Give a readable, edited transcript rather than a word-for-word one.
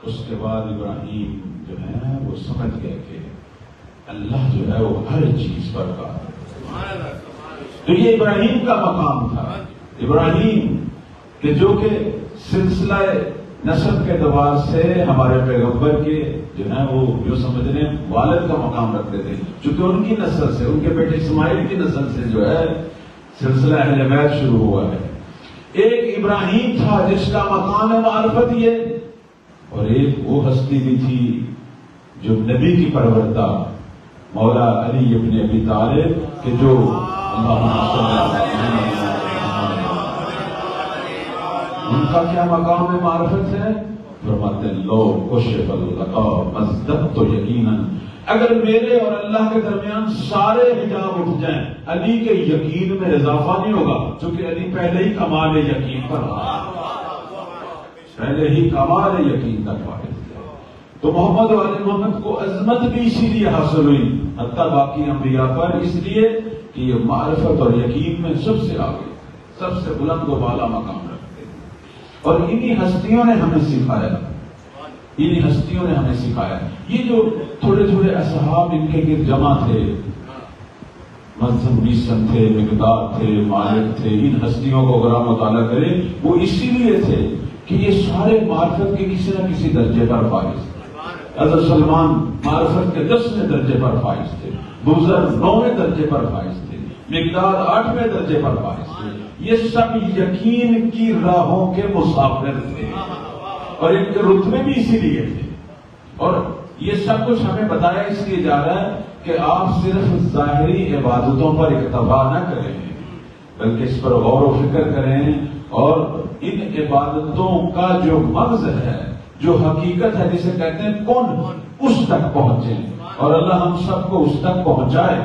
اس کے بعد ابراہیم جو ہے وہ سمجھ گئے کہ اللہ جو ہے وہ ہر چیز پر قادر ہے. تو یہ ابراہیم کا مقام تھا. ابراہیم کہ جو کہ سلسلہ نسب کے اعتبار سے ہمارے پیغمبر کے جو ہے وہ جو سمجھنے والد کا مقام رکھتے تھے، چونکہ ان کی نسل سے، ان کے بیٹے اسماعیل کی نسل سے جو ہے سلسلہ اہل بیت شروع ہوا ہے. ایک ابراہیم تھا جس کا مقام معرفت یہ، اور ایک وہ ہستی بھی تھی جو نبی کی پروردہ مولا علی ابن ابی طالب کہ جو ان کا کیا مقام معرفت ہے؟ فرماتے ہیں لو کشف اللقاء مزددت یقینا، اگر میرے اور اللہ کے درمیان سارے حجاب اٹھ جائیں علی کے یقین میں اضافہ نہیں ہوگا، چونکہ علی پہلے ہی کمال یقین پر رہا، پہلے ہی کمال یقین تک فائز تھے. تو محمد و علی محمد کو عظمت بھی اسی لیے حاصل ہوئی حتیٰ باقی انبیاء پر، اس لیے کہ یہ معرفت اور یقین میں سب سے آگے، سب سے بلند و بالا مقام رکھتے ہیں. اور انہی ہستیوں نے ہمیں سکھایا، انہی ہستیوں نے ہمیں سکھایا. یہ جو تھوڑے تھوڑے اصحاب ان کے گرد جمع تھے، بیسن تھے، مقداد تھے، مالک تھے، ان ہستیوں کو اگر آپ مطالعہ کریں وہ اسی لیے تھے کہ یہ سارے معرفت کے کسی نہ کسی درجے پر فائز تھے. حضرت سلمان معرفت کے 10ویں درجے پر فائز تھے، بزر 9ویں درجے پر فائز تھے، مقداد 8ویں درجے پر فائز تھے. یہ سب یقین کی راہوں کے مسافر تھے اور ان کے رتبے بھی اسی لیے تھے. اور یہ سب کچھ ہمیں بتایا اس لیے جا رہا ہے کہ آپ صرف ظاہری عبادتوں پر اکتفا نہ کریں بلکہ اس پر غور و فکر کریں اور ان عبادتوں کا جو مغز ہے، جو حقیقت ہے جسے کہتے ہیں کون، اس تک پہنچیں اور اللہ ہم سب کو اس تک پہنچائے.